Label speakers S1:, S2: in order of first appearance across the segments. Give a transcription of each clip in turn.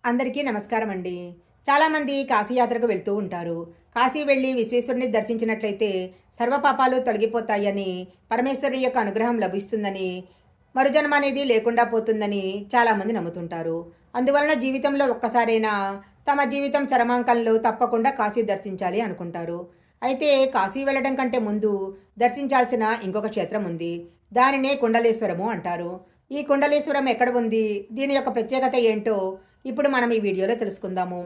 S1: అందరికీ నమస్కారం అండి. చాలామంది కాశీయాత్రకు వెళ్తూ ఉంటారు. కాశీ వెళ్ళి విశ్వేశ్వరుని దర్శించినట్లయితే సర్వపాపాలు తొలగిపోతాయని, పరమేశ్వరుని యొక్క అనుగ్రహం లభిస్తుందని, మరుజన్మ అనేది లేకుండా పోతుందని చాలామంది నమ్ముతుంటారు. అందువలన జీవితంలో ఒక్కసారైనా తమ జీవితం చరమాంకంలో తప్పకుండా కాశీ దర్శించాలి అనుకుంటారు. అయితే కాశీ వెళ్ళడం కంటే ముందు దర్శించాల్సిన ఇంకొక క్షేత్రం ఉంది. దానినే కుండలేశ్వరము అంటారు. ఈ కుండలేశ్వరం ఎక్కడ ఉంది? దీని యొక్క ప్రత్యేకత ఏంటో ఇప్పుడు మనం ఈ వీడియోలో తెలుసుకుందాము.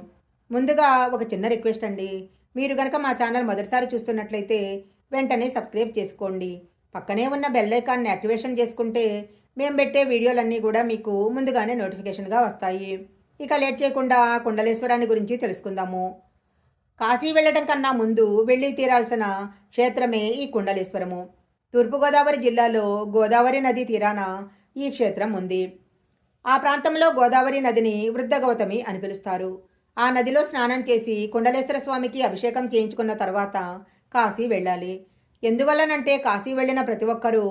S1: ముందుగా ఒక చిన్న రిక్వెస్ట్ అండి. మీరు గనక మా ఛానల్ మొదటిసారి చూస్తున్నట్లయితే వెంటనే సబ్స్క్రైబ్ చేసుకోండి. పక్కనే ఉన్న బెల్ ఐకాన్ని యాక్టివేషన్ చేసుకుంటే మేము పెట్టే వీడియోలన్నీ కూడా మీకు ముందుగానే నోటిఫికేషన్గా వస్తాయి. ఇక లేట్ చేయకుండా కుండలేశ్వరాన్ని గురించి తెలుసుకుందాము. కాశీ వెళ్ళడం కన్నా ముందు వెళ్ళి తీరాల్సిన క్షేత్రమే ఈ కుండలేశ్వరము. తూర్పుగోదావరి జిల్లాలో గోదావరి నది తీరాన ఈ క్షేత్రం ఉంది. ఆ ప్రాంతంలో గోదావరి నదిని వృద్ధ గౌతమి అని పిలుస్తారు. ఆ నదిలో స్నానం చేసి కుండలేశ్వర స్వామికి అభిషేకం చేయించుకున్న తర్వాత కాశీ వెళ్ళాలి. ఎందువల్లనంటే కాశీ వెళ్ళిన ప్రతి ఒక్కరూ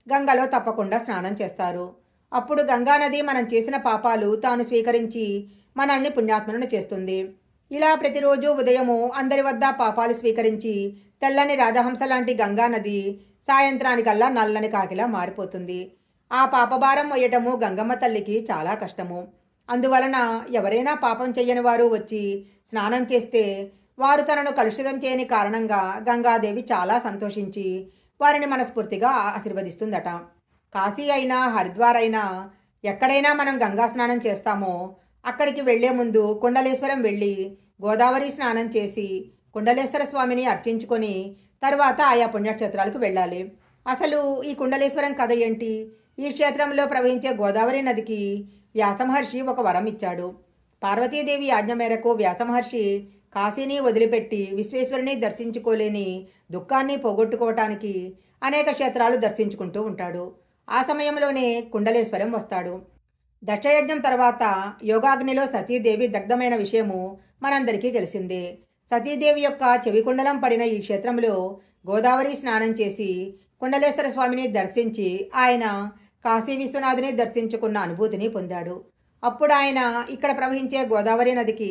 S1: గంగలో తప్పకుండా స్నానం చేస్తారు. అప్పుడు గంగానది మనం చేసిన పాపాలు తాను స్వీకరించి మనల్ని పుణ్యాత్మలను చేస్తుంది. ఇలా ప్రతిరోజు ఉదయము అందరి వద్ద పాపాలు స్వీకరించి తెల్లని రాజహంస లాంటి గంగానది సాయంత్రానికల్లా నల్లని కాకిలా మారిపోతుంది. ఆ పాపభారం మొయ్యటము గంగమ్మ తల్లికి చాలా కష్టము. అందువలన ఎవరైనా పాపం చెయ్యని వారు వచ్చి స్నానం చేస్తే వారు తనను కలుషితం చేయని కారణంగా గంగాదేవి చాలా సంతోషించి వారిని మనస్ఫూర్తిగా ఆశీర్వదిస్తుందట. కాశీ అయినా హరిద్వార్ అయినా ఎక్కడైనా మనం గంగా స్నానం చేస్తామో అక్కడికి వెళ్లే ముందు కుండలేశ్వరం వెళ్ళి గోదావరి స్నానం చేసి కుండలేశ్వర స్వామిని అర్చించుకొని తర్వాత ఆయా పుణ్యక్షేత్రాలకు వెళ్ళాలి. అసలు ఈ కుండలేశ్వరం కథ ఏంటి? ఈ క్షేత్రంలో ప్రవహించే గోదావరి నదికి వ్యాసమహర్షి ఒక వరం ఇచ్చాడు. పార్వతీదేవి ఆజ్ఞ మేరకు వ్యాసమహర్షి కాశీని వదిలిపెట్టి విశ్వేశ్వరుని దర్శించుకోలేని దుఃఖాన్ని పోగొట్టుకోవటానికి అనేక క్షేత్రాలు దర్శించుకుంటూ ఉంటాడు. ఆ సమయంలోనే కుండలేశ్వరం వస్తాడు. దక్షయజ్ఞం తర్వాత యోగాగ్నిలో సతీదేవి దగ్ధమైన విషయము మనందరికీ తెలిసిందే. సతీదేవి యొక్క చెవికుండలం పడిన ఈ క్షేత్రంలో గోదావరి స్నానం చేసి కుండలేశ్వర స్వామిని దర్శించి ఆయన కాశీ విశ్వనాథుని దర్శించుకున్న అనుభూతిని పొందాడు. అప్పుడు ఆయన ఇక్కడ ప్రవహించే గోదావరి నదికి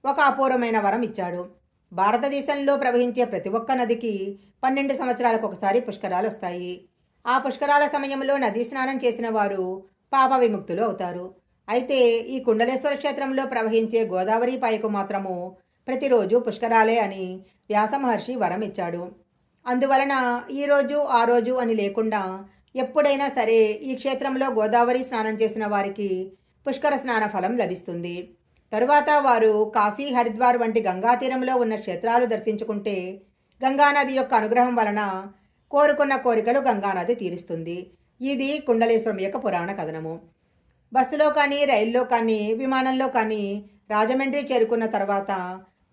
S1: ఒక అపూర్వమైన వరం ఇచ్చాడు. భారతదేశంలో ప్రవహించే ప్రతి ఒక్క నదికి 12 సంవత్సరాలకు ఒకసారి పుష్కరాలు వస్తాయి. ఆ పుష్కరాల సమయంలో నదీ స్నానం చేసిన వారు పాప విముక్తులు అవుతారు. అయితే ఈ కుండలేశ్వర క్షేత్రంలో ప్రవహించే గోదావరి పాయకు మాత్రము ప్రతిరోజు పుష్కరాలే అని వ్యాసమహర్షి వరం ఇచ్చాడు. అందువలన ఈరోజు ఆ రోజు అని లేకుండా ఎప్పుడైనా సరే ఈ క్షేత్రంలో గోదావరి స్నానం చేసిన వారికి పుష్కర స్నాన ఫలం లభిస్తుంది. తరువాత వారు కాశీ హరిద్వార్ వంటి గంగా తీరంలో ఉన్న క్షేత్రాలు దర్శించుకుంటే గంగానది యొక్క అనుగ్రహం వలన కోరుకున్న కోరికలు గంగానది తీరుస్తుంది. ఇది కుండలేశ్వరం యొక్క పురాణ కథనము. బస్సులో కానీ రైల్లో కానీ విమానంలో కానీ రాజమండ్రి చేరుకున్న తర్వాత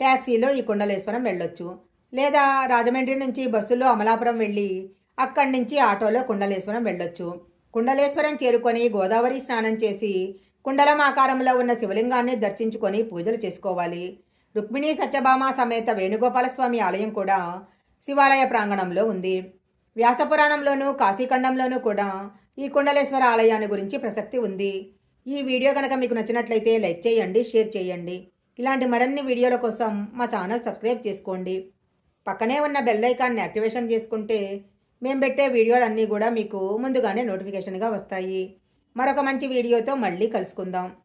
S1: ట్యాక్సీలో ఈ కుండలేశ్వరం వెళ్ళొచ్చు. లేదా రాజమండ్రి నుంచి బస్సులో అమలాపురం వెళ్ళి అక్కడి నుంచి ఆటోలో కుండలేశ్వరం వెళ్ళొచ్చు. కుండలేశ్వరం చేరుకొని గోదావరి స్నానం చేసి కుండలం ఆకారంలో ఉన్న శివలింగాన్ని దర్శించుకొని పూజలు చేసుకోవాలి. రుక్మిణీ సత్యభామ సమేత వేణుగోపాలస్వామి ఆలయం కూడా శివాలయ ప్రాంగణంలో ఉంది. వ్యాసపురాణంలోనూ కాశీఖండంలోనూ కూడా ఈ కుండలేశ్వర ఆలయాన్ని గురించి ప్రసక్తి ఉంది. ఈ వీడియో కనుక మీకు నచ్చినట్లయితే లైక్ చేయండి, షేర్ చేయండి. ఇలాంటి మరిన్ని వీడియోల కోసం మా ఛానల్ సబ్స్క్రైబ్ చేసుకోండి. పక్కనే ఉన్న బెల్ ఐకాన్ని యాక్టివేషన్ చేసుకుంటే మేము పెట్టే వీడియోలన్నీ కూడా మీకు ముందుగానే నోటిఫికేషన్గా వస్తాయి. మరొక మంచి వీడియోతో మళ్ళీ కలుసుకుందాం.